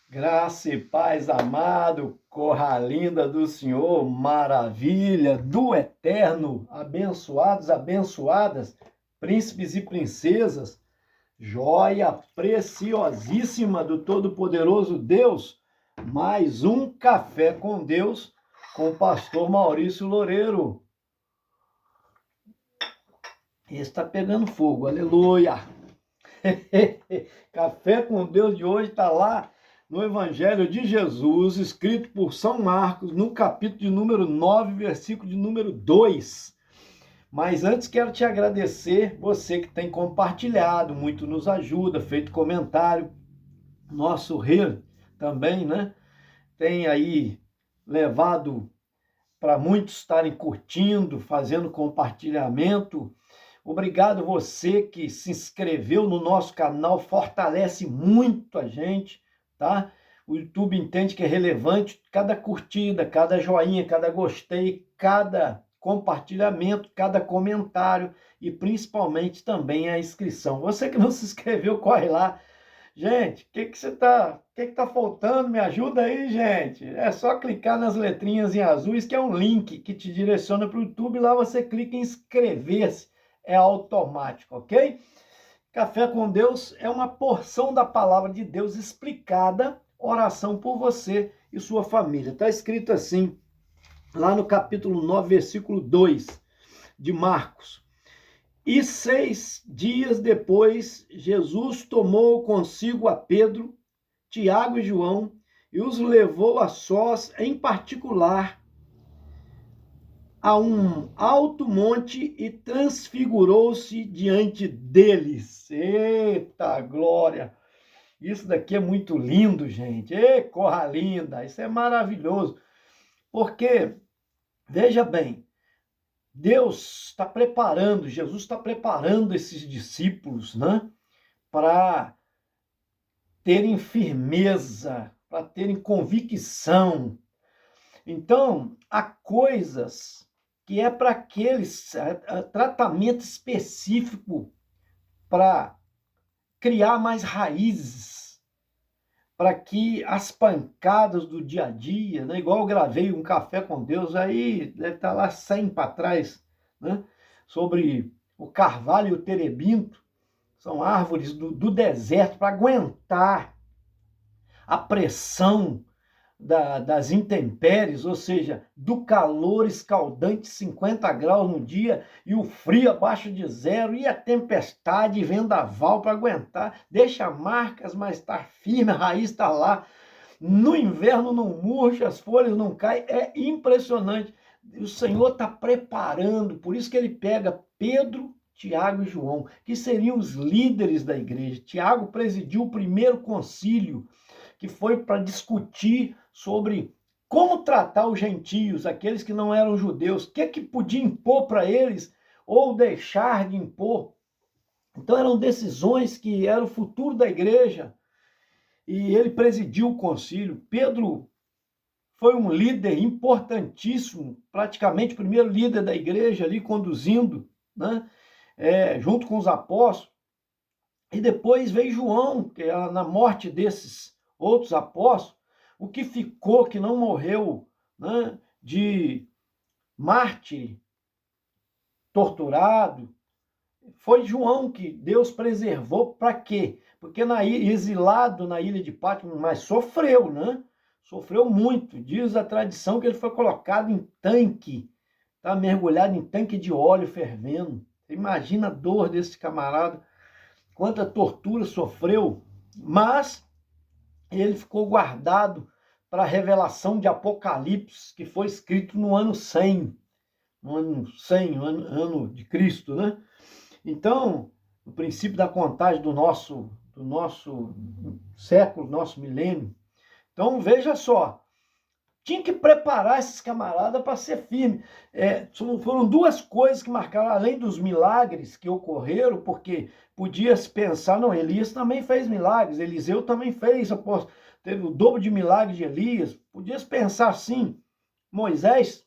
Graça e paz, amado, corra linda do Senhor, maravilha do Eterno, abençoados, abençoadas, príncipes e princesas, joia preciosíssima do Todo-Poderoso Deus, mais um Café com Deus, com o pastor Maurício Loureiro. Está pegando fogo, aleluia! Café com Deus de hoje está lá no Evangelho de Jesus, escrito por São Marcos, no capítulo de número 9, versículo de número 2. Mas antes quero te agradecer, você que tem compartilhado, muito nos ajuda, feito comentário. Nosso rei também, né? Tem aí levado para muitos estarem curtindo, fazendo compartilhamento. Obrigado você que se inscreveu no nosso canal, fortalece muito a gente, tá? O YouTube entende que é relevante cada curtida, cada joinha, cada gostei, cada compartilhamento, cada comentário e principalmente também a inscrição. Você que não se inscreveu, corre lá. Gente, o que tá faltando? Me ajuda aí, gente. É só clicar nas letrinhas em azuis, que é um link que te direciona para o YouTube. Lá você clica em inscrever-se. É automático, ok? Café com Deus é uma porção da palavra de Deus explicada, oração por você e sua família. Está escrito assim, lá no capítulo 9, versículo 2 de Marcos. E 6 dias depois, Jesus tomou consigo a Pedro, Tiago e João e os levou a sós, em particular, a um alto monte e transfigurou-se diante deles. Eita glória! Isso daqui é muito lindo, gente. Ê, corra linda! Isso é maravilhoso. Porque, veja bem, Deus está preparando, Jesus está preparando esses discípulos, né, para terem firmeza, para terem convicção. Então, há coisas que é para aqueles tratamento específico para criar mais raízes, para que as pancadas do dia a dia, né, igual eu gravei um Café com Deus, aí deve estar lá 100 para trás, né, sobre o carvalho e o terebinto, são árvores do deserto para aguentar a pressão das intempéries, ou seja, do calor escaldante, 50 graus no dia, e o frio abaixo de zero, e a tempestade e vendaval para aguentar, deixa marcas, mas está firme, a raiz está lá. No inverno não murcha, as folhas não caem, é impressionante. O Senhor está preparando, por isso que ele pega Pedro, Tiago e João, que seriam os líderes da igreja. Tiago presidiu o primeiro concílio, que foi para discutir sobre como tratar os gentios, aqueles que não eram judeus, o que podia impor para eles ou deixar de impor. Então eram decisões que eram o futuro da igreja, e ele presidiu o concílio. Pedro foi um líder importantíssimo, praticamente o primeiro líder da igreja ali, conduzindo, né, junto com os apóstolos. E depois veio João, que na morte desses outros apóstolos, o que ficou, que não morreu, né, de mártir, torturado, foi João que Deus preservou para quê? Porque exilado na ilha de Patmos, mas sofreu, né? Sofreu muito. Diz a tradição que ele foi colocado em tanque, tá? Mergulhado em tanque de óleo fervendo. Imagina a dor desse camarada, quanta tortura sofreu, mas ele ficou guardado para a revelação de Apocalipse, que foi escrito no ano 100, ano de Cristo, né? Então, o princípio da contagem do nosso século, nosso milênio. Então, veja só, tinha que preparar esses camaradas para ser firme. Foram duas coisas que marcaram, além dos milagres que ocorreram, porque podia-se pensar, não, Elias também fez milagres, Eliseu também fez, teve o dobro de milagres de Elias. Podia-se pensar assim, Moisés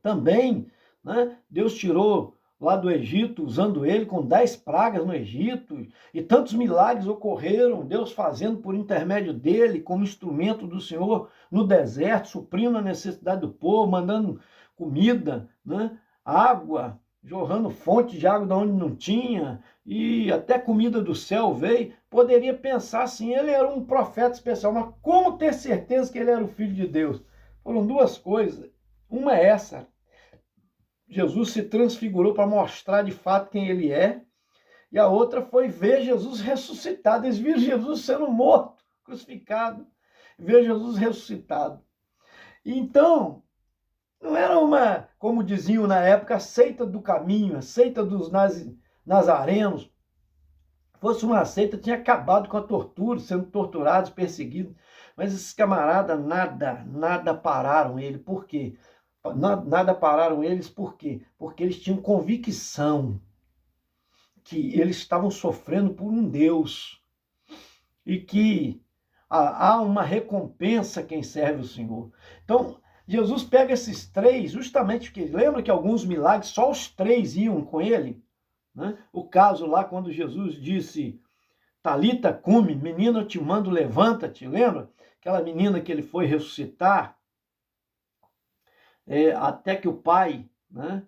também, né? Deus tirou lá do Egito, usando ele com 10 pragas no Egito, e tantos milagres ocorreram, Deus fazendo por intermédio dele, como instrumento do Senhor no deserto, suprindo a necessidade do povo, mandando comida, né? Água, jorrando fonte de água de onde não tinha, e até comida do céu veio. Poderia pensar assim, ele era um profeta especial, mas como ter certeza que ele era o Filho de Deus? Foram duas coisas. Uma é essa: Jesus se transfigurou para mostrar de fato quem ele é, e a outra foi ver Jesus ressuscitado. Eles viram Jesus sendo morto, crucificado, ver Jesus ressuscitado. Então, não era uma, como diziam na época, a seita do caminho, a seita dos nazarenos. Fosse uma seita, tinha acabado com a tortura, sendo torturados, perseguidos. Mas esses camaradas nada pararam ele. Por quê? Nada pararam eles, por quê? Porque eles tinham convicção que eles estavam sofrendo por um Deus e que há uma recompensa a quem serve o Senhor. Então, Jesus pega esses três, justamente porque lembra que alguns milagres, só os três iam com ele, né? O caso lá quando Jesus disse, Talita cumi, menina, eu te mando, levanta-te, lembra? Aquela menina que ele foi ressuscitar, até que o pai, né,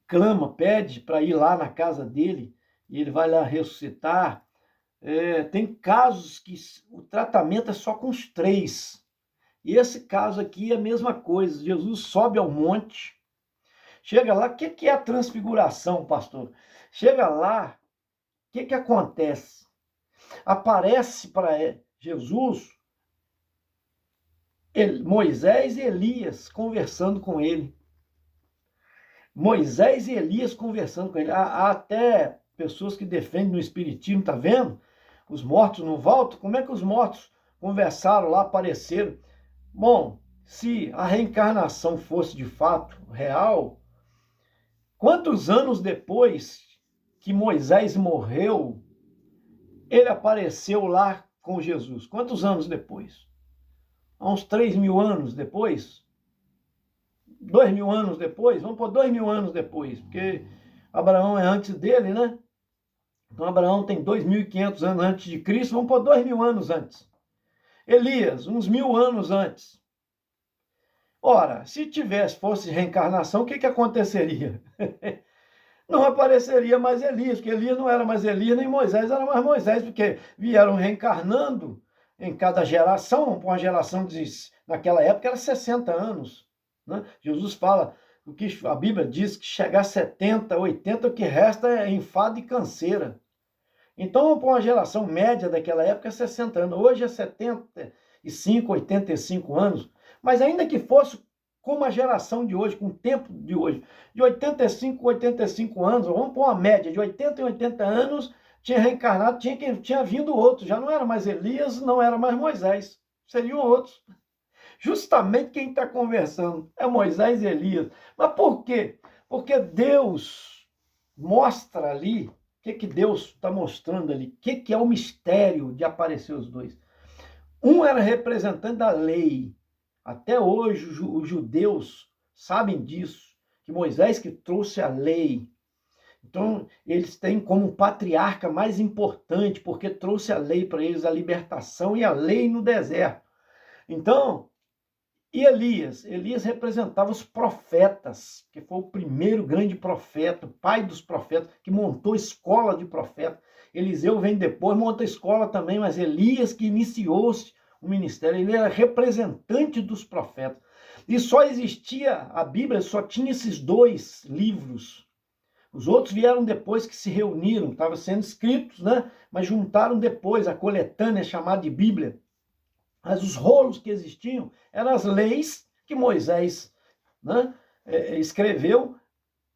clama, pede para ir lá na casa dele, e ele vai lá ressuscitar. Tem casos que o tratamento é só com os três. E esse caso aqui é a mesma coisa. Jesus sobe ao monte, chega lá. O que é a transfiguração, pastor? Chega lá, o que acontece? Aparece para Jesus Moisés e Elias conversando com ele. Moisés e Elias conversando com ele. Há até pessoas que defendem no espiritismo, tá vendo? Os mortos não voltam. Como é que os mortos conversaram lá, apareceram? Bom, se a reencarnação fosse de fato real, quantos anos depois que Moisés morreu, ele apareceu lá com Jesus? Quantos anos depois? Há uns 3.000 anos depois? 2.000 anos depois? Vamos pôr 2.000 anos depois, porque Abraão é antes dele, né? Então Abraão tem 2.500 anos antes de Cristo, vamos pôr 2.000 anos antes. Elias, uns 1.000 anos antes. Ora, se fosse reencarnação, o que aconteceria? Não apareceria mais Elias, porque Elias não era mais Elias, nem Moisés era mais Moisés, porque vieram reencarnando em cada geração. Uma geração naquela época era 60 anos. Né? Jesus fala, o que a Bíblia diz que chegar a 70, 80, o que resta é enfado e canseira. Então, para uma geração média daquela época, é 60 anos. Hoje é 75, 85 anos. Mas ainda que fosse como a geração de hoje, com o tempo de hoje, de 85, 85 anos, vamos pôr uma média, de 80 em 80 anos, tinha reencarnado, tinha vindo outro. Já não era mais Elias, não era mais Moisés. Seriam outros. Justamente quem está conversando é Moisés e Elias. Mas por quê? Porque Deus mostra ali, o que Deus está mostrando ali? O que é o mistério de aparecer os dois? Um era representante da lei. Até hoje os judeus sabem disso, que Moisés que trouxe a lei. Então, eles têm como patriarca mais importante, porque trouxe a lei para eles, a libertação e a lei no deserto. Então, e Elias representava os profetas, que foi o primeiro grande profeta, o pai dos profetas, que montou escola de profeta. Eliseu vem depois, monta escola também, mas Elias que iniciou-se o ministério, ele era representante dos profetas. E só existia, a Bíblia só tinha esses dois livros. Os outros vieram depois, que se reuniram, estavam sendo escritos, né? Mas juntaram depois, a coletânea chamada de Bíblia. Mas os rolos que existiam eram as leis que Moisés, né, escreveu,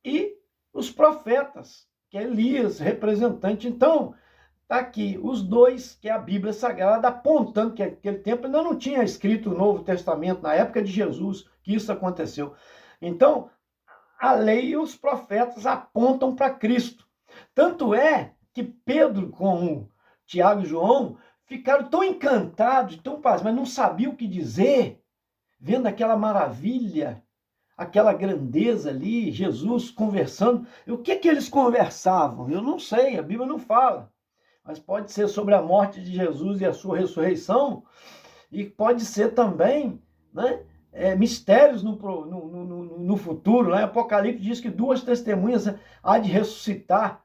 e os profetas, que é Elias, representante. Então, está aqui os dois, que é a Bíblia Sagrada, apontando que naquele tempo ainda não tinha escrito o Novo Testamento, na época de Jesus, que isso aconteceu. Então, a lei e os profetas apontam para Cristo. Tanto é que Pedro, com Tiago e João, ficaram tão encantados, tão pasmados, mas não sabiam o que dizer, vendo aquela maravilha, aquela grandeza ali, Jesus conversando. E o que eles conversavam? Eu não sei, a Bíblia não fala. Mas pode ser sobre a morte de Jesus e a sua ressurreição, e pode ser também, né, mistérios no futuro. Lá em Apocalipse diz que 2 testemunhas há de ressuscitar,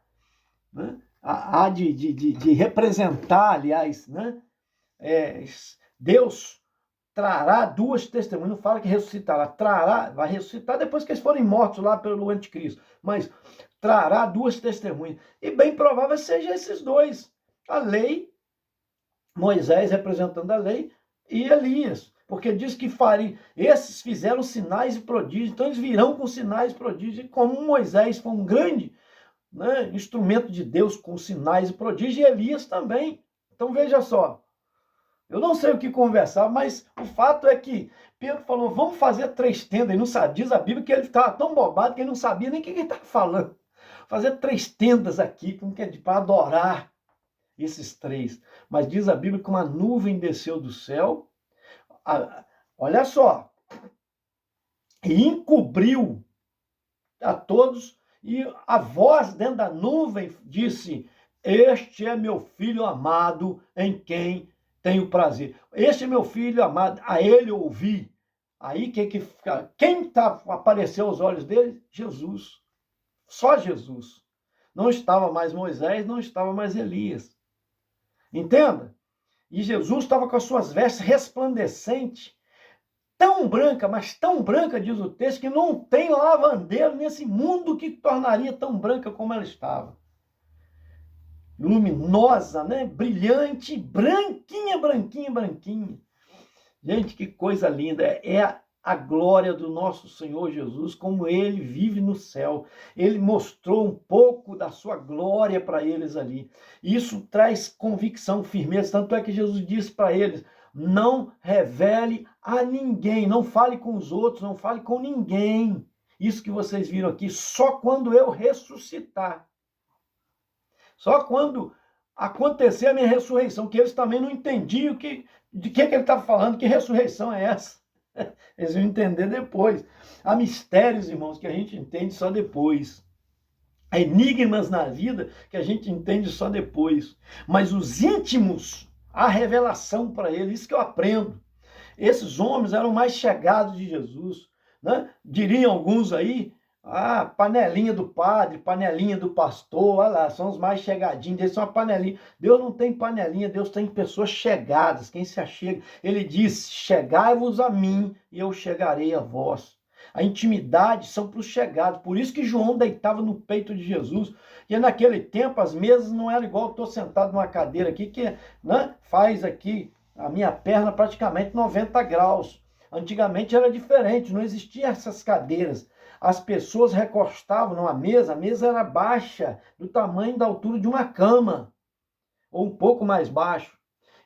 né, há de representar, aliás, né, Deus trará 2 testemunhas, não fala que ressuscitará, trará, vai ressuscitar depois que eles forem mortos lá pelo anticristo, mas trará 2 testemunhas, e bem provável seja esses 2, a lei, Moisés representando a lei, e Elias, porque diz que esses fizeram sinais e prodígios, então eles virão com sinais e prodígios, e como Moisés foi um grande, né, instrumento de Deus com sinais e prodígios, e Elias também. Então veja só, eu não sei o que conversar, mas o fato é que Pedro falou, vamos fazer 3 tendas. Ele não sabe, diz a Bíblia que ele estava tão bobado que ele não sabia nem o que ele estava falando. Fazer 3 tendas aqui, para adorar esses 3. Mas diz a Bíblia que uma nuvem desceu do céu, olha só, e encobriu a todos, e a voz dentro da nuvem disse, este é meu filho amado, em quem tenho prazer. Este é meu filho amado, a ele ouvi. Aí quem apareceu aos olhos dele? Jesus. Só Jesus. Não estava mais Moisés, não estava mais Elias. Entenda? E Jesus estava com as suas vestes resplandecentes, tão branca, mas tão branca, diz o texto, que não tem lavandeiro nesse mundo que tornaria tão branca como ela estava. Luminosa, né? Brilhante, branquinha, branquinha, branquinha. Gente, que coisa linda. É a glória do nosso Senhor Jesus, como ele vive no céu. Ele mostrou um pouco da sua glória para eles ali. Isso traz convicção, firmeza. Tanto é que Jesus disse para eles, não revele a ninguém, não fale com os outros, não fale com ninguém. Isso que vocês viram aqui, só quando eu ressuscitar. Só quando acontecer a minha ressurreição, que eles também não entendiam de que ele estava falando, que ressurreição é essa. Eles vão entender depois. Há mistérios, irmãos, que a gente entende só depois. Há enigmas na vida que a gente entende só depois. Mas os íntimos, há revelação para eles, isso que eu aprendo. Esses homens eram mais chegados de Jesus, né? Diriam alguns aí, panelinha do padre, panelinha do pastor, olha lá, são os mais chegadinhos, eles são uma panelinha. Deus não tem panelinha, Deus tem pessoas chegadas, quem se achega. Ele diz, chegai-vos a mim e eu chegarei a vós. A intimidade são para os chegados, por isso que João deitava no peito de Jesus, e naquele tempo as mesas não eram igual eu estou sentado numa cadeira aqui, que, né, faz aqui a minha perna praticamente 90 graus. Antigamente era diferente, não existiam essas cadeiras. As pessoas recostavam numa mesa, a mesa era baixa, do tamanho da altura de uma cama, ou um pouco mais baixo.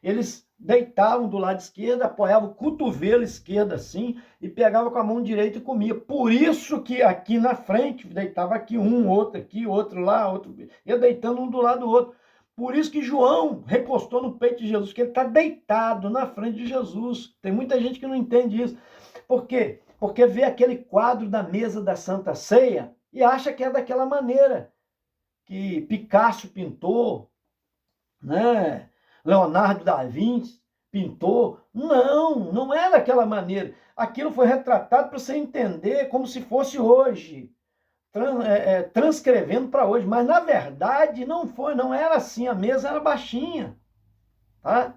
Eles deitavam do lado esquerdo, apoiavam o cotovelo esquerdo assim, e pegavam com a mão direita e comia. Por isso que aqui na frente, deitava aqui um, outro aqui, outro lá, outro, ia deitando um do lado do outro. Por isso que João recostou no peito de Jesus, que ele está deitado na frente de Jesus. Tem muita gente que não entende isso. Por quê? Porque vê aquele quadro da mesa da Santa Ceia e acha que é daquela maneira que Picasso pintou, né? Leonardo da Vinci pintou. Não, não é daquela maneira. Aquilo foi retratado para você entender como se fosse hoje, transcrevendo para hoje. Mas na verdade não foi, não era assim. A mesa era baixinha, tá?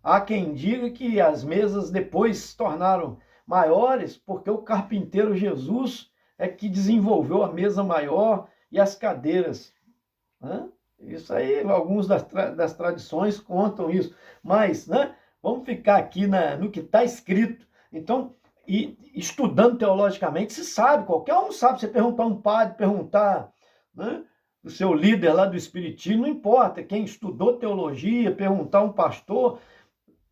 Há quem diga que as mesas depois se tornaram maiores, porque o carpinteiro Jesus é que desenvolveu a mesa maior e as cadeiras. Né? Isso aí, alguns das tradições contam isso. Mas, né, vamos ficar aqui no que está escrito. Então, e estudando teologicamente, se sabe, qualquer um sabe. Você perguntar a um padre, perguntar, né, o seu líder lá do espiritismo, não importa. Quem estudou teologia, perguntar a um pastor,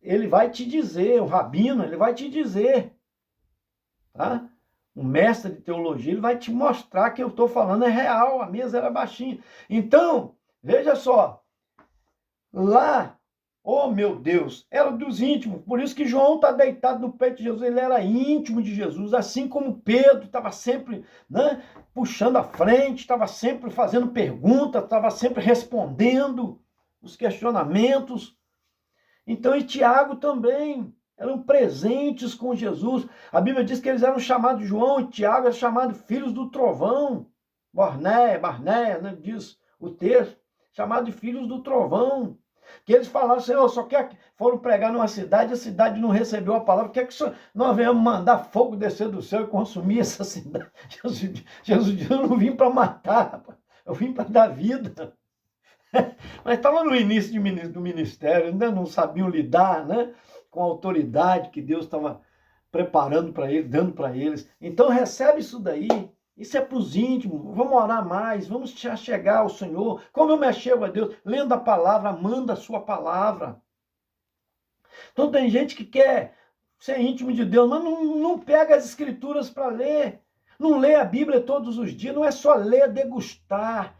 ele vai te dizer, o rabino, ele vai te dizer. Tá? Um mestre de teologia, ele vai te mostrar que eu estou falando é real, a mesa era baixinha. Então, veja só, lá Oh, meu Deus, era dos íntimos. Por isso que João está deitado no peito de Jesus. Ele era íntimo de Jesus, assim como Pedro estava sempre, né, puxando a frente, estava sempre fazendo perguntas, estava sempre respondendo os questionamentos. Então, e Tiago também eram presentes com Jesus. A Bíblia diz que eles eram chamados, João e Tiago eram chamados filhos do trovão. Barné, né, diz o texto, chamados de filhos do trovão. Que eles falaram, Senhor, só quer que foram pregar numa cidade, a cidade não recebeu a palavra, quer que nós venhamos mandar fogo descer do céu e consumir essa cidade. Jesus disse, eu não vim para matar, eu vim para dar vida. Mas estava no início do ministério, ainda não sabiam lidar, né, com a autoridade que Deus estava preparando para eles, dando para eles. Então recebe isso daí. Isso é para os íntimos. Vamos orar mais, vamos chegar ao Senhor. Como eu me achego a Deus? Lendo a palavra, amando a sua palavra. Então tem gente que quer ser íntimo de Deus, mas não pega as escrituras para ler. Não lê a Bíblia todos os dias. Não é só ler, degustar,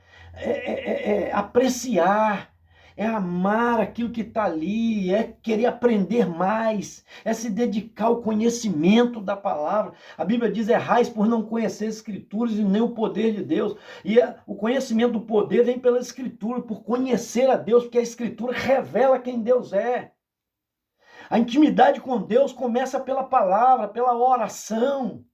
apreciar. É amar aquilo que está ali, é querer aprender mais, é se dedicar ao conhecimento da palavra. A Bíblia diz, errais por não conhecer as escrituras e nem o poder de Deus. E o conhecimento do poder vem pela escritura, por conhecer a Deus, porque a escritura revela quem Deus é. A intimidade com Deus começa pela palavra, pela oração.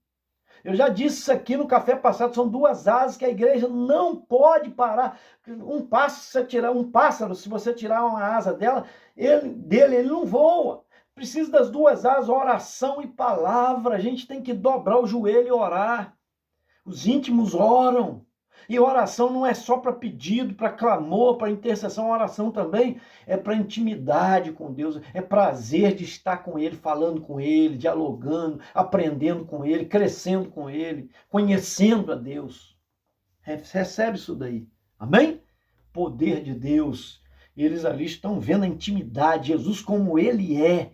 Eu já disse isso aqui no café passado, são duas asas que a igreja não pode parar. Um pássaro, se você tirar uma asa dele, ele não voa. Precisa das duas asas, oração e palavra. A gente tem que dobrar o joelho e orar. Os íntimos oram. E oração não é só para pedido, para clamor, para intercessão. A oração também é para intimidade com Deus. É prazer de estar com Ele, falando com Ele, dialogando, aprendendo com Ele, crescendo com Ele, conhecendo a Deus. Recebe isso daí. Amém? Poder de Deus. Eles ali estão vendo a intimidade. Jesus como Ele é.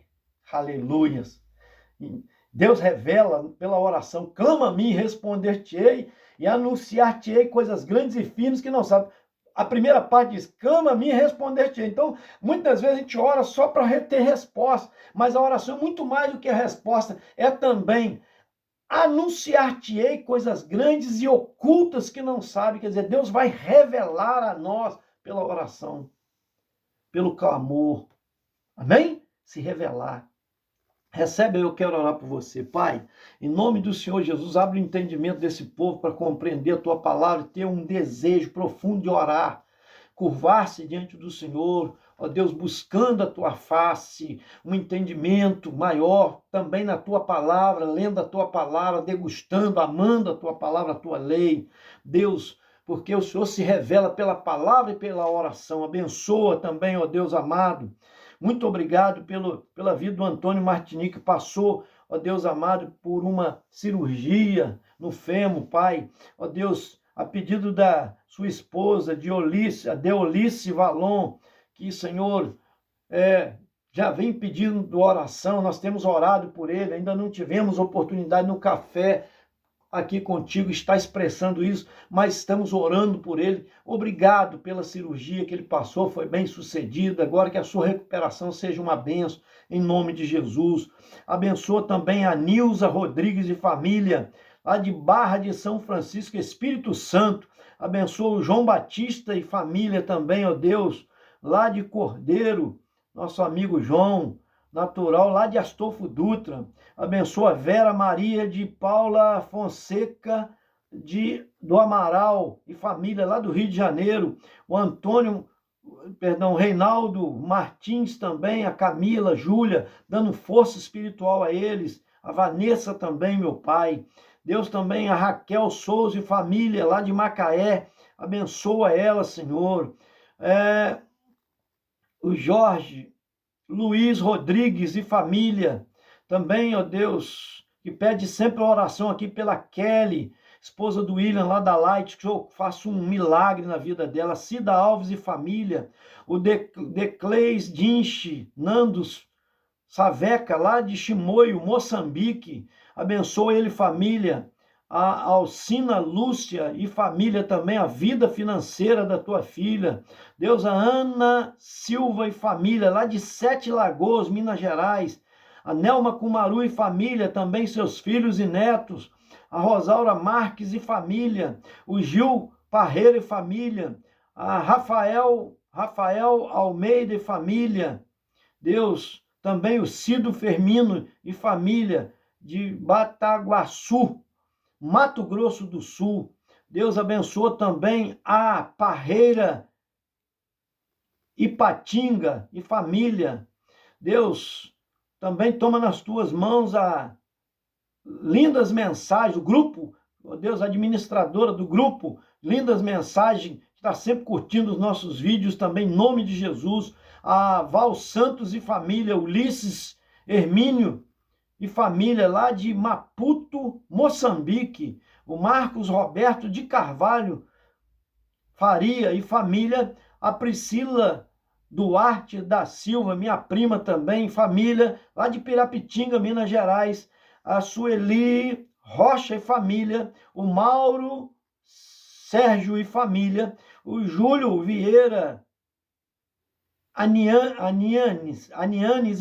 Aleluias. Deus revela pela oração. Clama a mim, responder-te-ei. E anunciar-te-ei coisas grandes e firmes que não sabe. A primeira parte diz, clama a mim e responder-te-ei. Então, muitas vezes a gente ora só para ter resposta, mas a oração é muito mais do que a resposta, é também anunciar-te-ei coisas grandes e ocultas que não sabe. Quer dizer, Deus vai revelar a nós pela oração, pelo clamor. Amém? Se revelar. Recebe, eu quero orar por você. Pai, em nome do Senhor Jesus, abre o entendimento desse povo para compreender a tua palavra e ter um desejo profundo de orar, curvar-se diante do Senhor, ó Deus, buscando a tua face, um entendimento maior também na tua palavra, lendo a tua palavra, degustando, amando a tua palavra, a tua lei. Deus, porque o Senhor se revela pela palavra e pela oração. Abençoa também, ó Deus amado. Muito obrigado pela vida do Antônio Martini, que passou, ó Deus amado, por uma cirurgia no fêmur, Pai. Ó Deus, a pedido da sua esposa, Deolice Valon, que, Senhor, já vem pedindo oração, nós temos orado por ele, ainda não tivemos oportunidade no café aqui contigo, está expressando isso, mas estamos orando por ele. Obrigado pela cirurgia que ele passou, foi bem sucedida. Agora que a sua recuperação seja uma bênção, em nome de Jesus. Abençoa também a Nilza Rodrigues e família, lá de Barra de São Francisco, Espírito Santo. Abençoa o João Batista e família também, ó Deus, lá de Cordeiro, nosso amigo João, natural lá de Astolfo Dutra. Abençoa Vera Maria de Paula Fonseca do Amaral e família lá do Rio de Janeiro. O Reinaldo Martins também, a Camila, Júlia, dando força espiritual a eles. A Vanessa também, meu Pai. Deus também, a Raquel Souza e família lá de Macaé. Abençoa ela, Senhor. O Jorge Luiz Rodrigues e família, também, ó Deus, que pede sempre oração aqui pela Kelly, esposa do William lá da Light, que eu faça um milagre na vida dela, Cida Alves e família, o Decleis Dinche, Nandos Saveca, lá de Chimoio, Moçambique, abençoa ele família, a Alcina Lúcia e família também, a vida financeira da tua filha. Deus, a Ana Silva e família, lá de Sete Lagoas, Minas Gerais. A Nelma Kumaru e família, também seus filhos e netos. A Rosaura Marques e família. O Gil Parreira e família. A Rafael Almeida e família. Deus, também o Cido Fermino e família, de Bataguaçu, Mato Grosso do Sul. Deus abençoa também a Parreira Ipatinga e família. Deus, também toma nas tuas mãos a lindas mensagens, o grupo, ó Deus, administradora do grupo, lindas mensagens, está sempre curtindo os nossos vídeos também, em nome de Jesus. A Val Santos e família, Ulisses Hermínio e família, lá de Maputo, Moçambique. O Marcos Roberto de Carvalho Faria e família. A Priscila Duarte da Silva, minha prima também, família, lá de Pirapitinga, Minas Gerais. A Sueli Rocha e família. O Mauro Sérgio e família. O Júlio Vieira Anianes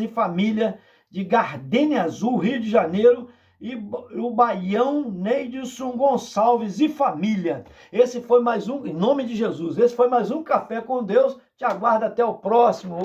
e família, de Gardênia Azul, Rio de Janeiro. E o Baião Neidson Gonçalves e família. Esse foi mais um, em nome de Jesus, esse foi mais um Café com Deus. Te aguardo até o próximo.